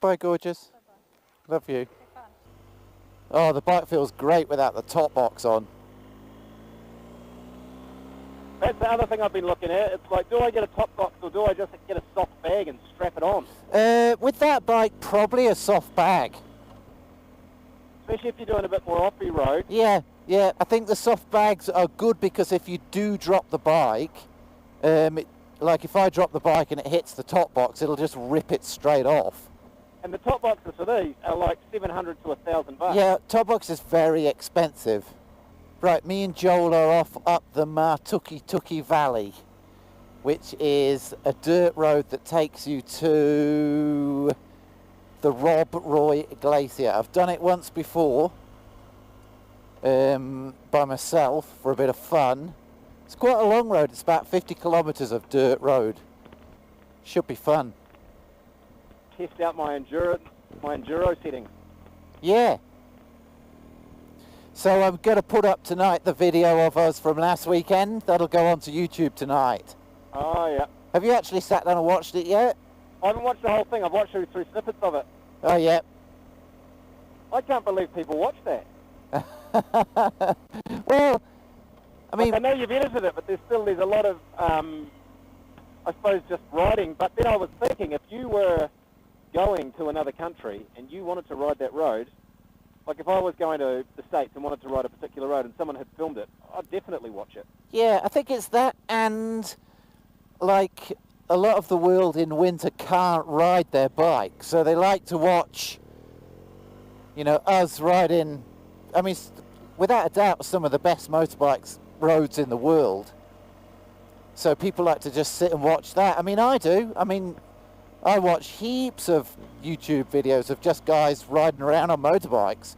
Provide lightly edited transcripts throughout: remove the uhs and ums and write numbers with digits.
Bye, gorgeous. Bye-bye. Love you. Have fun. Oh, the bike feels great without the top box on. That's the other thing I've been looking at. It's like, do I get a top box or do I just get a soft bag and strap it on? With that bike, probably a soft bag. Especially if you're doing a bit more off-y road. Yeah. I think the soft bags are good because if you do drop the bike, like if I drop the bike and it hits the top box, it'll just rip it straight off. And the top boxes for these are like $700 to $1,000. Yeah, top box is very expensive. Right, me and Joel are off up the Martuki Valley, which is a dirt road that takes you to the Rob Roy Glacier. I've done it once before by myself for a bit of fun. It's quite a long road. It's about 50 kilometres of dirt road. Should be fun. Test out my enduro settings. Yeah. So I'm going to put up tonight the video of us from last weekend. That'll go onto YouTube tonight. Oh, yeah. Have you actually sat down and watched it yet? I haven't watched the whole thing. I've watched through snippets of it. Oh, yeah. I can't believe people watch that. Well, I mean... I know you've edited it, but there's a lot of, I suppose, just writing. But then I was thinking, if you were going to another country and you wanted to ride that road, like if I was going to the States and wanted to ride a particular road and someone had filmed it, I'd definitely watch it. Yeah, I think it's that, and like a lot of the world in winter can't ride their bike, so they like to watch, you know, us riding. I mean, without a doubt, some of the best motorbikes roads in the world. So people like to just sit and watch that. I mean, I do. I mean, I watch heaps of YouTube videos of just guys riding around on motorbikes.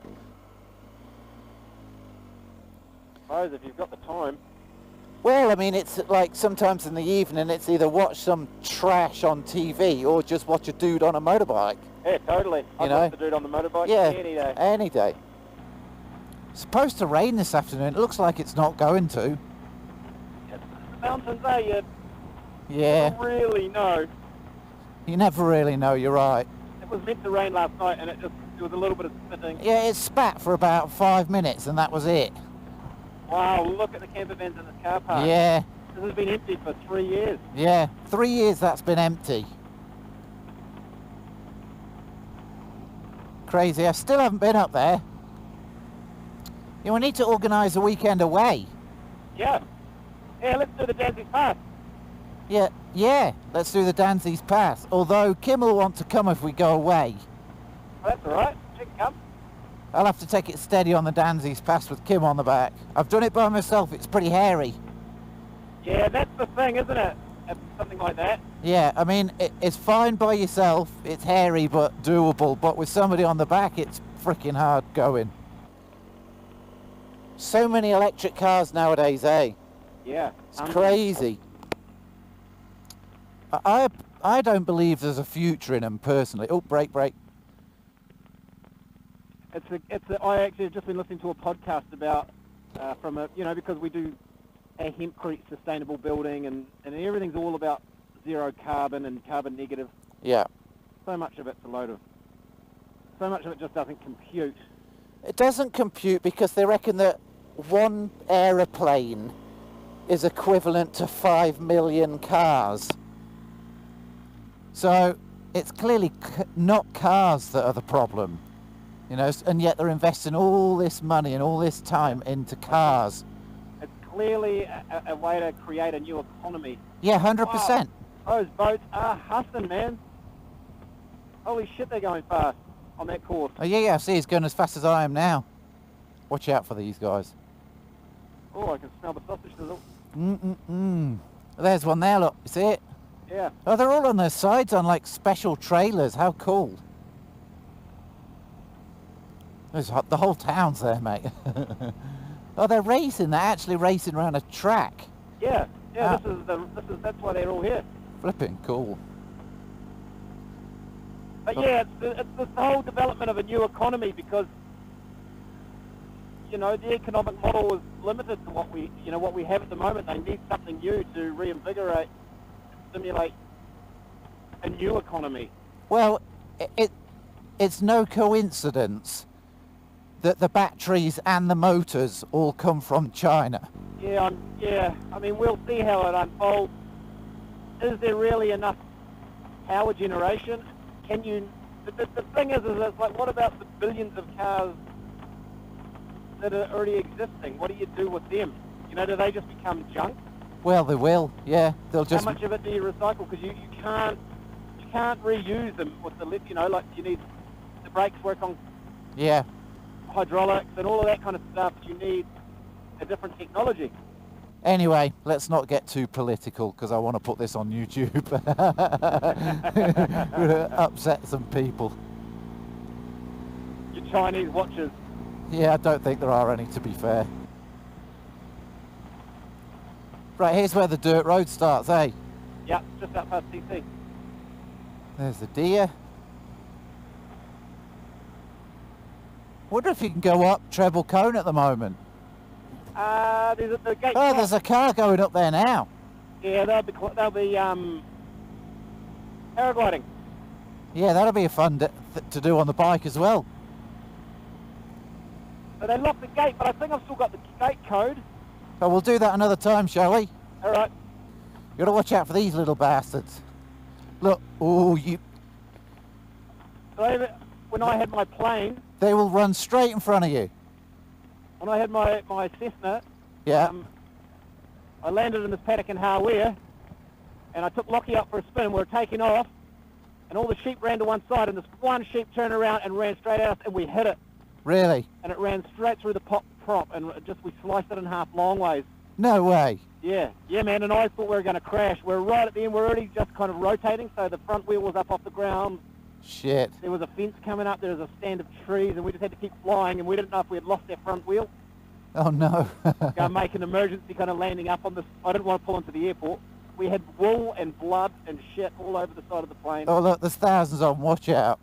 I suppose if you've got the time. Well, I mean, it's like sometimes in the evening it's either watch some trash on TV or just watch a dude on a motorbike. Yeah, totally. I'd watch the dude on the motorbike any day. Any day. It's supposed to rain this afternoon. It looks like it's not going to. The mountains, you Yeah. don't really know. You never really know, you're right. It was meant to rain last night and it was a little bit of spitting. Yeah, it spat for about 5 minutes and that was it. Wow, look at the camper vans in this car park. Yeah. This has been empty for 3 years. Yeah, 3 years that's been empty. Crazy. I still haven't been up there. Yeah, we need to organise a weekend away. Yeah. Yeah, let's do the Danzig Pass. Yeah, let's do the Danzig Pass. Although Kim will want to come if we go away. Oh, that's all right. She can come. I'll have to take it steady on the Danzig Pass with Kim on the back. I've done it by myself. It's pretty hairy. Yeah, that's the thing, isn't it? Something like that. Yeah, I mean, it's fine by yourself. It's hairy but doable. But with somebody on the back, it's freaking hard going. So many electric cars nowadays, eh? Yeah. It's crazy. I don't believe there's a future in them personally. Oh, break. I actually have just been listening to a podcast about because we do a hempcrete sustainable building and everything's all about zero carbon and carbon negative. Yeah. So much of it just doesn't compute. It doesn't compute because they reckon that one aeroplane is equivalent to 5 million cars. So it's clearly not cars that are the problem, you know, and yet they're investing all this money and all this time into cars. It's clearly a way to create a new economy. Yeah, 100%. Wow. Those boats are hustling, man. Holy shit, they're going fast on that course. Oh, yeah, I see. He's going as fast as I am now. Watch out for these guys. Oh, I can smell the sausage sizzle. There's one there, look. You see it? Yeah. Oh, they're all on their sides on, like, special trailers. How cool. The whole town's there, mate. Oh, they're racing. They're actually racing around a track. Yeah. That's why they're all here. Flipping cool. But yeah, it's the whole development of a new economy because, you know, the economic model is limited to what we have at the moment. They need something new to stimulate a new economy. Well, it's no coincidence that the batteries and the motors all come from China. Yeah, I mean, we'll see how it unfolds. Is there really enough power generation? Can you... The thing is it's like, what about the billions of cars that are already existing? What do you do with them? You know, do they just become junk? Well, they will, yeah. They'll just... How much of it do you recycle? Because you can't reuse them with the, you know, like you need... The brakes work on Yeah. hydraulics and all of that kind of stuff. You need a different technology. Anyway, let's not get too political because I want to put this on YouTube. Upset some people. Your Chinese watchers. Yeah, I don't think there are any, to be fair. Right, here's where the dirt road starts, eh? Yeah, just up past TC. There's the deer. Wonder if you can go up Treble Cone at the moment. There's the gate. Oh, there's a car going up there now. Yeah, they'll be paragliding. Yeah, that'll be a fun to do on the bike as well. So they locked the gate, but I think I've still got the gate code. So we'll do that another time, shall we? All right. You gotta watch out for these little bastards. Look, oh, So when I had my plane, they will run straight in front of you. when I had my Cessna, Yeah. I landed in this paddock in Hawea, and I took Lockie up for a spin. We were taking off, and all the sheep ran to one side, and this one sheep turned around and ran straight at us, and we hit it. Really? And it ran straight through the prop, and we sliced it in half long ways. No way. Yeah, man, and I thought we were going to crash. We're right at the end. We're already just kind of rotating, so the front wheel was up off the ground. Shit. There was a fence coming up. There was a stand of trees, and we just had to keep flying, and we didn't know if we had lost our front wheel. Oh no. Go make an emergency kind of landing up on this. I didn't want to pull into the airport. We had wool and blood and shit all over the side of the plane. Oh look, there's thousands of them. Watch out.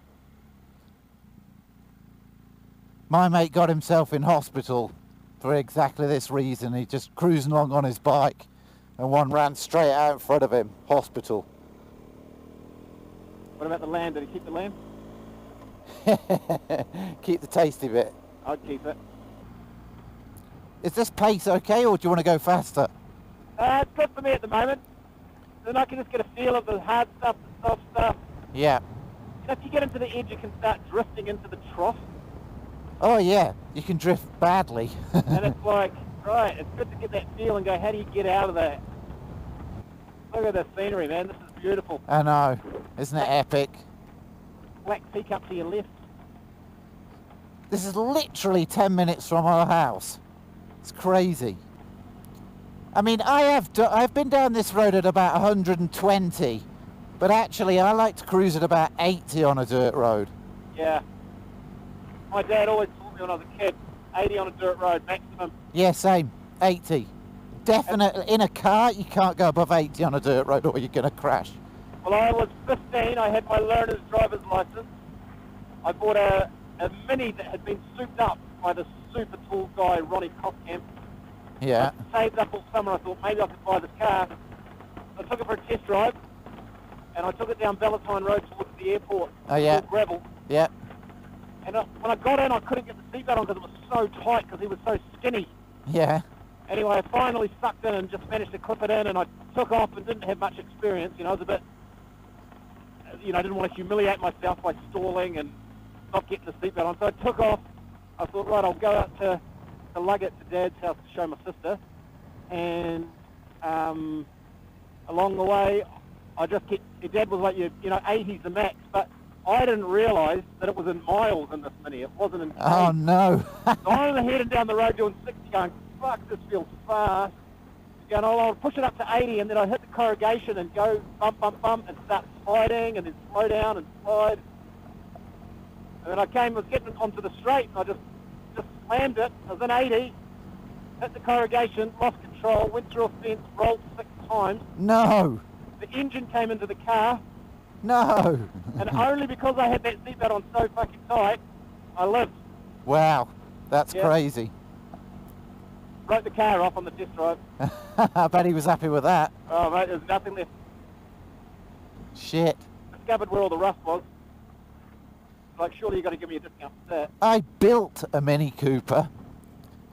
My mate got himself in hospital for exactly this reason. He just cruising along on his bike, and one ran straight out in front of him. Hospital. What about the lamb? Did he keep the lamb? Keep the tasty bit. I'd keep it. Is this pace okay, or do you want to go faster? It's good for me at the moment. Then I can just get a feel of the hard stuff, the soft stuff. Yeah. You know, if you get into the edge, you can start drifting into the trough. Oh yeah, you can drift badly. And it's like, right, it's good to get that feel and go, how do you get out of that? Look at the scenery, man. This is beautiful. I know. Isn't it epic? Black teacup to your left. This is literally 10 minutes from our house. It's crazy. I mean, I've been down this road at about 120, but actually I like to cruise at about 80 on a dirt road. Yeah. My dad always taught me when I was a kid, 80 on a dirt road, maximum. Yeah, same. 80. Definitely. In a car, you can't go above 80 on a dirt road or you're going to crash. Well, I was 15. I had my learner's driver's license. I bought a Mini that had been souped up by this super tall guy, Ronnie Coskamp. Yeah. I saved up all summer. I thought maybe I could buy this car. I took it for a test drive, and I took it down Valentine Road towards the airport. Oh, yeah. All gravel. Yeah. And when I got in, I couldn't get the seatbelt on because it was so tight because he was so skinny. Yeah. Anyway, I finally sucked in and just managed to clip it in, and I took off and didn't have much experience. You know, I was a bit, you know, I didn't want to humiliate myself by stalling and not getting the seatbelt on. So I took off. I thought, right, I'll go out to lug it to Dad's house to show my sister. And along the way, I just kept, Dad was like, you know, 80's the max, but I didn't realise that it was in miles in this Mini. It wasn't in k's. Oh, no. So I'm heading down the road doing 60 going, fuck, this feels fast. Going, I'll push it up to 80, and then I hit the corrugation and go bump, bump, bump, and start sliding, and then slow down and slide. And then I was getting onto the straight, and I just slammed it. I was in 80, hit the corrugation, lost control, went through a fence, rolled 6 times. No. The engine came into the car. No. And only because I had that seatbelt on so fucking tight, I lived. Wow. That's crazy. Wrote the car off on the test drive. I bet he was happy with that. Oh, mate, there's nothing left. Shit. Discovered where all the rust was. Like, surely you got to give me a discount for that. I built a Mini Cooper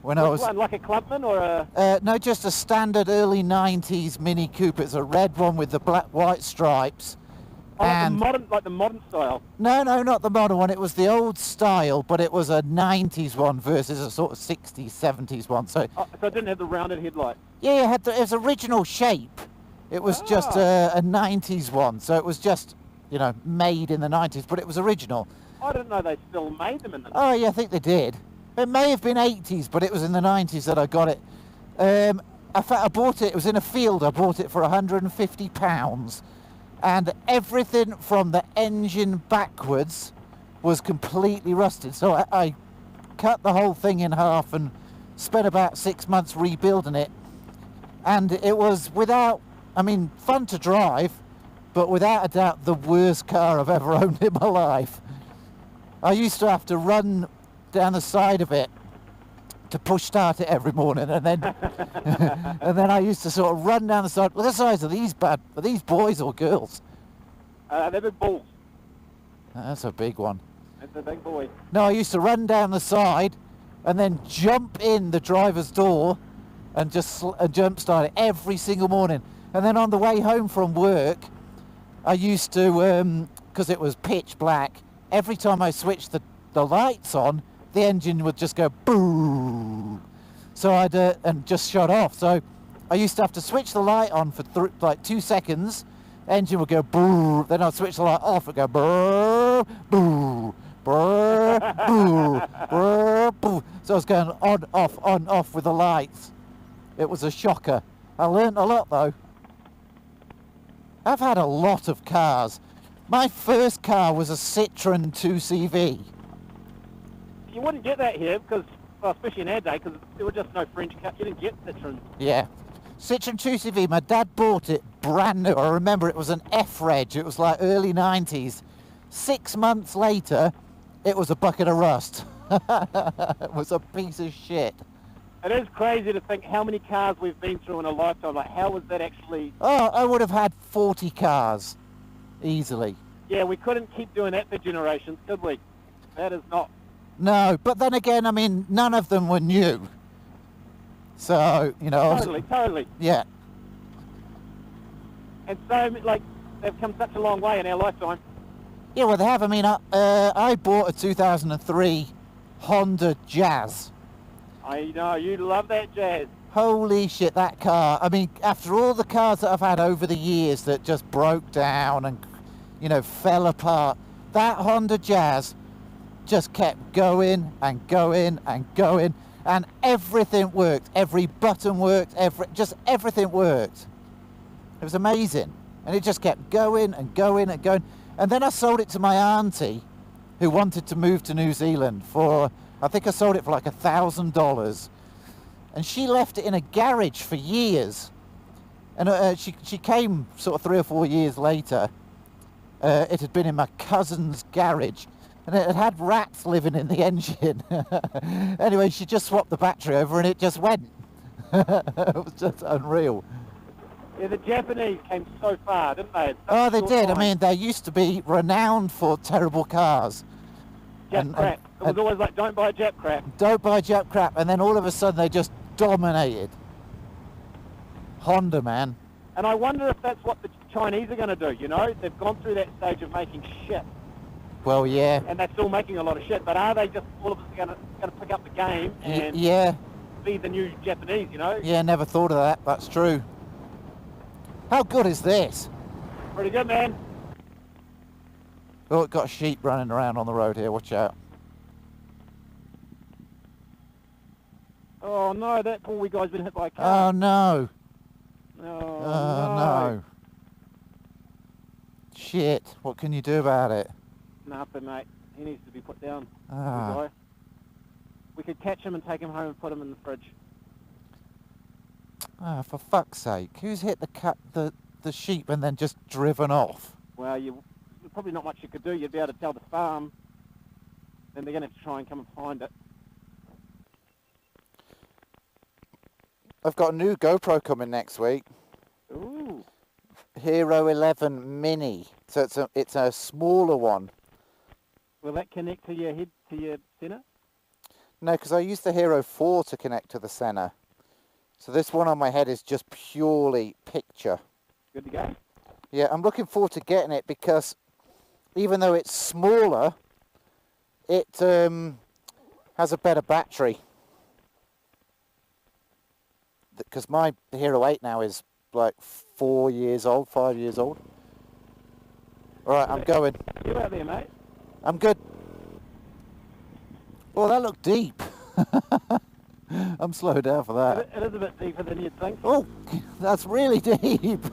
when I Which was... one, like a Clubman or a... no, just a standard early 90s Mini Cooper. It's a red one with the white stripes. Oh, and like the modern style. No, not the modern one. It was the old style, but it was a 90s one versus a sort of 60s, 70s one. So, so it didn't have the rounded headlight? Yeah, it was original shape. It was just a 90s one. So it was just, made in the 90s, but it was original. I didn't know they still made them in the 90s. Oh, yeah, I think they did. It may have been 80s, but it was in the 90s that I got it. In fact, I bought it was in a field. I bought it for £150. And everything from the engine backwards was completely rusted. So I cut the whole thing in half and spent about 6 months rebuilding it. And it was fun to drive, but without a doubt the worst car I've ever owned in my life. I used to have to run down the side of it to push start it every morning, and then and then I used to sort of run down the side. What size are these boys or girls? They're big balls. That's a big one. That's a big boy. No, I used to run down the side and then jump in the driver's door and just jump start it every single morning. And then on the way home from work, I used to, because it was pitch black, every time I switched the lights on, the engine would just go boom. So I'd and just shut off. So I used to have to switch the light on for like 2 seconds. Engine would go boom. Then I'd switch the light off. It'd go brrr, boo, brrr, boo, brrr, boo. So I was going on, off with the lights. It was a shocker. I learned a lot though. I've had a lot of cars. My first car was a Citroen 2CV. You wouldn't get that here because, well, especially in our day, because there were just no French cars. You didn't get Citroen. Yeah. Citroen 2CV, my dad bought it brand new. I remember it was an F-Reg. It was like early 90s. 6 months later, it was a bucket of rust. It was a piece of shit. It is crazy to think how many cars we've been through in a lifetime. Like, how was that actually... Oh, I would have had 40 cars. Easily. Yeah, we couldn't keep doing that for generations, could we? That is not... No, but then again, none of them were new. So, Totally. Yeah. And so, they've come such a long way in our lifetime. Yeah, well, they have. I bought a 2003 Honda Jazz. I know, you love that Jazz. Holy shit, that car. After all the cars that I've had over the years that just broke down and, fell apart, that Honda Jazz just kept going and going and going, and everything worked. Every button worked, everything worked. It was amazing. And it just kept going and going and going. And then I sold it to my auntie, who wanted to move to New Zealand I think I sold it for like $1,000. And she left it in a garage for years. And she came sort of 3 or 4 years later. It had been in my cousin's garage. And it had rats living in the engine. Anyway, she just swapped the battery over and it just went. It was just unreal. Yeah, the Japanese came so far, didn't they? Oh, they did. They used to be renowned for terrible cars. Jap crap. It was always like, don't buy Jap crap. Don't buy Jap crap. And then all of a sudden they just dominated. Honda, man. And I wonder if that's what the Chinese are going to do, They've gone through that stage of making shit. Well, yeah. And they're still making a lot of shit, but are they just all of us going to pick up the game and be the new Japanese, Yeah, never thought of that. That's true. How good is this? Pretty good, man. Oh, it got sheep running around on the road here. Watch out. Oh, no, that poor wee guy's been hit by a car. Oh, no. Oh, no. Shit. What can you do about it? Nothing, mate. He needs to be put down. Ah. Guy. We could catch him and take him home and put him in the fridge. Ah, for fuck's sake. Who's hit the sheep and then just driven off? Well, probably not much you could do. You'd be able to tell the farm. Then they're going to have to try and come and find it. I've got a new GoPro coming next week. Ooh. Hero 11 Mini. So it's a smaller one. Will that connect to your head, to your centre? No, because I used the Hero 4 to connect to the centre. So this one on my head is just purely picture. Good to go. Yeah, I'm looking forward to getting it because even though it's smaller, it has a better battery. Because my Hero 8 now is like 4 years old, 5 years old. Alright, I'm going. You out there, mate? I'm good. Oh, that looked deep. I'm slowing down for that. It is a bit deeper than you'd think. Oh, that's really deep. There's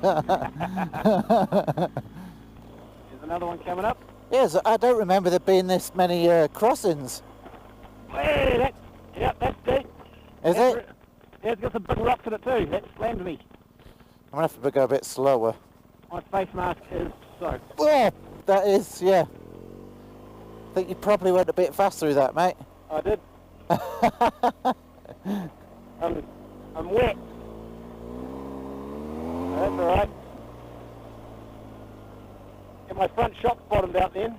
another one coming up. Yes, I don't remember there being this many crossings. Hey, that's deep. Is it? Yeah, it's got some big rocks in it too. That slammed me. I'm going to have to go a bit slower. My face mask is soaked. Oh, that is, yeah. I think you probably went a bit fast through that, mate. I did. I'm wet. That's alright. Get my front shocks bottomed out then.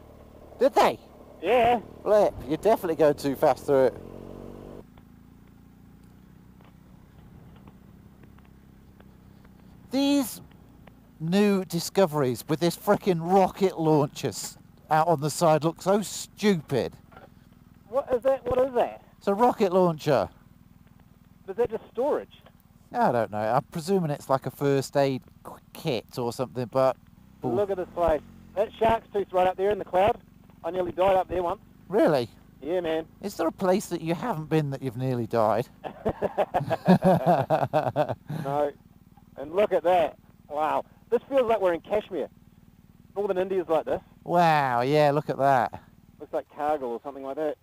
Did they? Yeah. Flip, you're definitely going too fast through it. These new discoveries with this frickin' rocket launchers out on the side look so stupid. What is that? What is that? It's a rocket launcher. Is that just storage? I don't know. I'm presuming it's like a first aid kit or something, but... Look at this place. That shark's tooth right up there in the cloud. I nearly died up there once. Really? Yeah, man. Is there a place that you haven't been that you've nearly died? No. And look at that. Wow. This feels like we're in Kashmir. Northern India's like this. Wow, yeah, look at that. Looks like Kargil or something like that.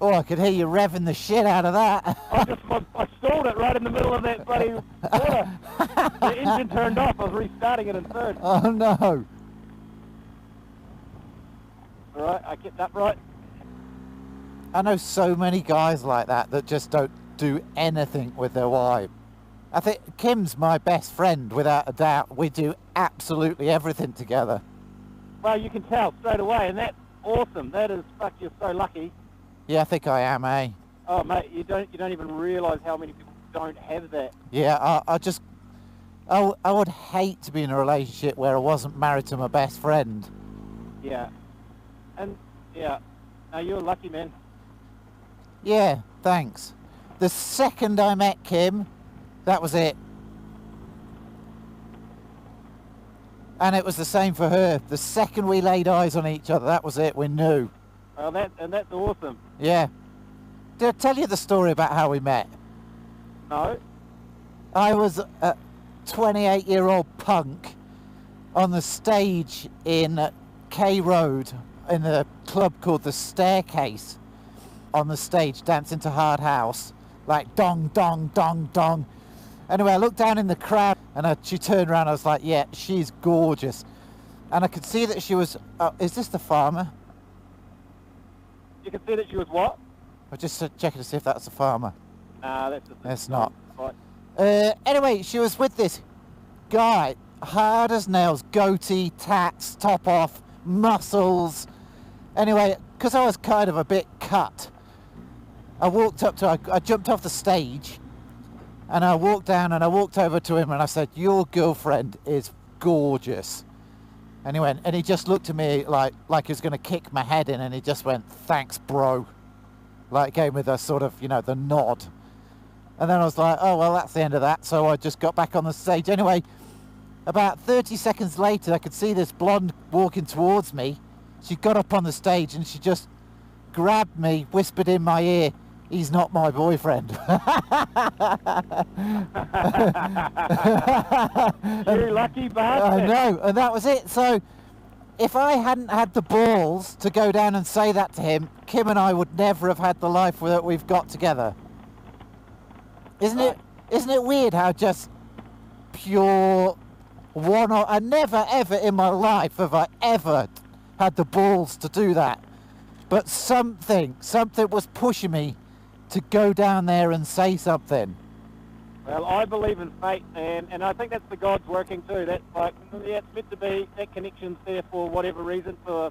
Oh, I could hear you revving the shit out of that. I stalled it right in the middle of that bloody water. The engine turned off. I was restarting it in third. Oh, no. Alright, I kept upright. I know so many guys like that that just don't do anything with their wife. I think Kim's my best friend, without a doubt. We do absolutely everything together. Well, you can tell straight away, and that's awesome. That is, fuck, you're so lucky. Yeah, I think I am, eh? Oh, mate, you don't even realise how many people don't have that. Yeah, I would hate to be in a relationship where I wasn't married to my best friend. Yeah. And, yeah. No, you're lucky, man. Yeah, thanks. The second I met Kim, that was it. And it was the same for her. The second we laid eyes on each other, that was it. We knew. Oh, that's awesome. Yeah. Did I tell you the story about how we met? No. I was a 28-year-old punk on the stage in K Road in a club called The Staircase, on the stage dancing to Hard House, like dong, dong, dong, dong. Anyway, I looked down in the crowd and she turned around. I was like, yeah, she's gorgeous. And I could see that she was, is this the farmer? You can see that she was what? I was just checking to see if that's the farmer. Nah, that's just... It's not. Right. Anyway, she was with this guy, hard as nails, goatee, tats, top off, muscles. Anyway, because I was kind of a bit cut, I walked up to her, I jumped off the stage, and I walked down and I walked over to him and I said, your girlfriend is gorgeous. And he went, and he just looked at me like he was going to kick my head in, and he just went, thanks, bro. Like, gave me the sort of, you know, the nod. And then I was like, oh, well, that's the end of that. So I just got back on the stage. Anyway, about 30 seconds later, I could see this blonde walking towards me. She got up on the stage and she just grabbed me, whispered in my ear, he's not my boyfriend. You lucky bastard. I know, and that was it. So if I hadn't had the balls to go down and say that to him, Kim and I would never have had the life that we've got together. Isn't it weird how just pure one or... I never ever in my life have I ever had the balls to do that. But something was pushing me to go down there and say something. Well, I believe in fate, and I think that's the gods working too. That's like, yeah, it's meant to be, that connection's there for whatever reason, for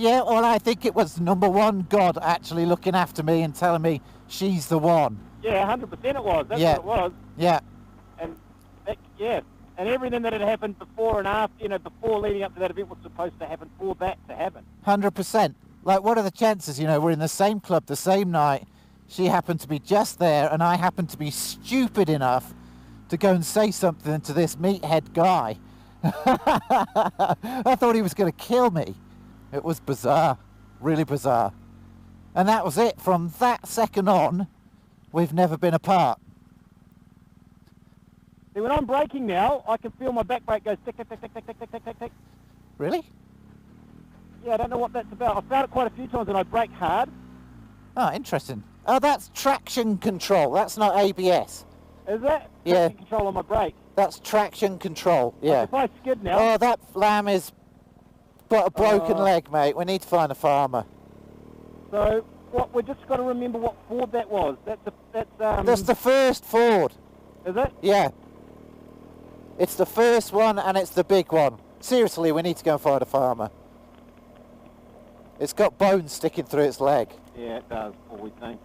Yeah, well, I think it was number one, God actually looking after me and telling me she's the one. Yeah, 100% it was. That's Yeah. what it was. Yeah. And yeah, and everything that had happened before and after, before leading up to that event was supposed to happen for that to happen. 100%. Like, what are the chances, we're in the same club the same night, she happened to be just there, and I happened to be stupid enough to go and say something to this meathead guy. I thought he was going to kill me. It was bizarre, really bizarre. And that was it. From that second on, we've never been apart. See, when I'm braking now, I can feel my back brake go tick, tick, tick, tick, tick, tick, tick, tick, tick, tick. Really? Yeah, I don't know what that's about. I've found it quite a few times when I brake hard. Oh, interesting. Oh, that's traction control. That's not ABS. Is that? Yeah. Traction control on my brake. That's traction control, yeah. Like if I skid now... Oh, that lamb is got a broken leg, mate. We need to find a farmer. So, we've just got to remember what Ford that was. That's the first Ford. Is it? Yeah. It's the first one and it's the big one. Seriously, we need to go and find a farmer. It's got bones sticking through its leg. Yeah, it does, what we think.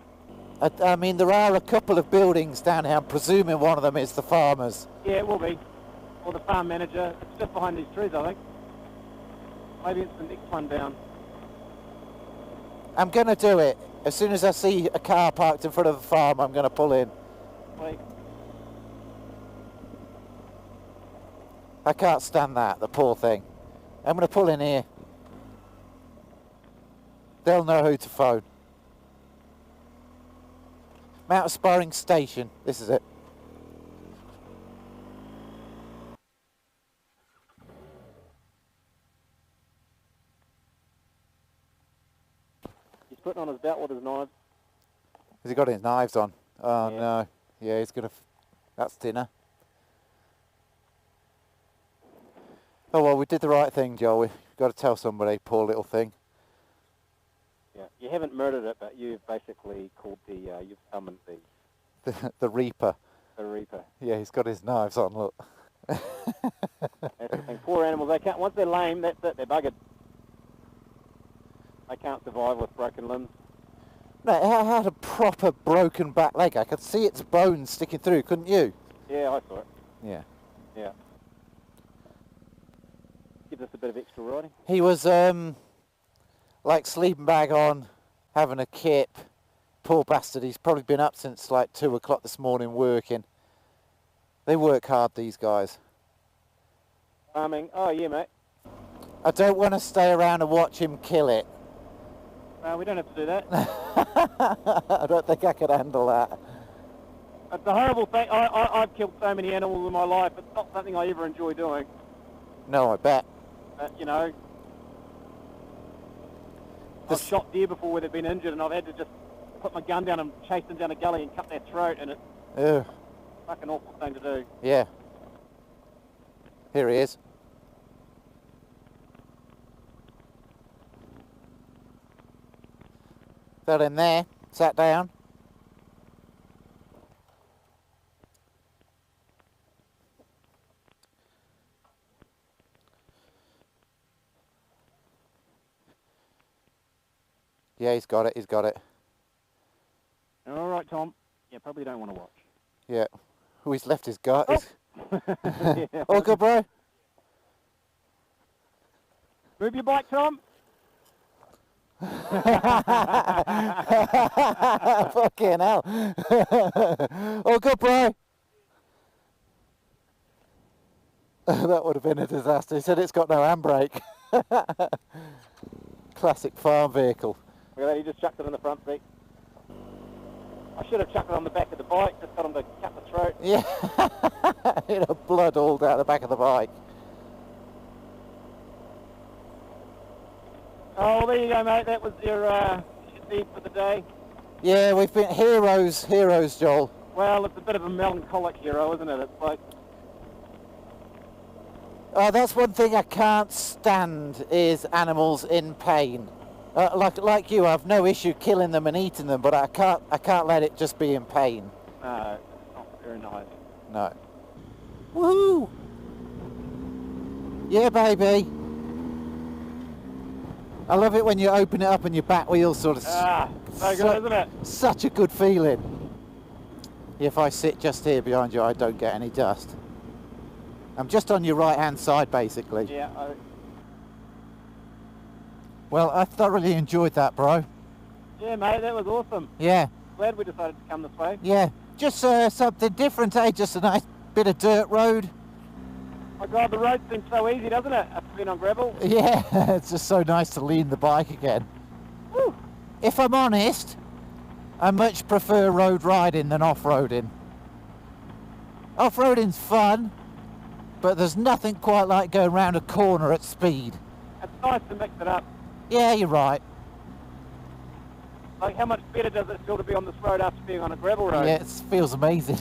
I mean, there are a couple of buildings down here. I'm presuming one of them is the farmer's. Yeah, it will be. Or the farm manager. It's just behind these trees, I think. Maybe it's the next one down. I'm going to do it. As soon as I see a car parked in front of the farm, I'm going to pull in. Wait. I can't stand that, the poor thing. I'm going to pull in here. They'll know who to phone. Mount Aspiring Station. This is it. He's putting on his belt with his knives. Has he got his knives on? Oh, Yeah. no. Yeah, he's going to... That's dinner. Oh, well, we did the right thing, Joel. We've got to tell somebody, poor little thing. Yeah, you haven't murdered it, but you've basically called you've summoned The Reaper. the Reaper. Yeah, he's got his knives on, look. That's the thing. Poor animals, they can't, once they're lame, that's it, they're buggered. They can't survive with broken limbs. No, it had a proper broken back leg. I could see its bones sticking through, couldn't you? Yeah, I saw it. Yeah. Yeah. Gives us a bit of extra riding. He was, like, sleeping bag on, having a kip. Poor bastard, he's probably been up since, like, 2 o'clock this morning working. They work hard, these guys. Farming. Oh, yeah, mate. I don't want to stay around and watch him kill it. We don't have to do that. I don't think I could handle that. It's a horrible thing. I've killed so many animals in my life. It's not something I ever enjoy doing. No, I bet. I've shot deer before where they've been injured, and I've had to just put my gun down and chase them down a gully and cut their throat, and it's a fucking awful thing to do. Yeah. Here he is. Got him there, sat down. Yeah, he's got it, he's got it. All right, Tom. Yeah, probably don't want to watch. Yeah. Oh, he's left his gut. Oh. Yeah. All good, bro? Move your bike, Tom. Fucking hell. All good, bro? That would have been a disaster. He said it's got no handbrake. Classic farm vehicle. Look at that, he just chucked it in the front seat. I should have chucked it on the back of the bike, just got him to cut the throat. Yeah. Blood all down the back of the bike. Oh, there you go, mate. That was your deed for the day. Yeah, we've been heroes, Joel. Well, it's a bit of a melancholic hero, isn't it? It's like... That's one thing I can't stand is animals in pain. Like you, I've no issue killing them and eating them, but I can't let it just be in pain. No, it's not very nice. No. Woohoo! Yeah, baby. I love it when you open it up and your back wheels sort of... So good, isn't it? Such a good feeling. If I sit just here behind you, I don't get any dust. I'm just on your right-hand side, basically. Yeah. Well, I thoroughly enjoyed that, bro. Yeah, mate, that was awesome. Yeah. Glad we decided to come this way. Yeah. Just something different, eh? Just a nice bit of dirt road. My God, the road seems so easy, doesn't it? After being on gravel. Yeah, it's just so nice to lean the bike again. Woo. If I'm honest, I much prefer road riding than off-roading. Off-roading's fun, but there's nothing quite like going round a corner at speed. It's nice to mix it up. Yeah, you're right. Like, how much better does it feel to be on this road after being on a gravel road? Yeah, it feels amazing.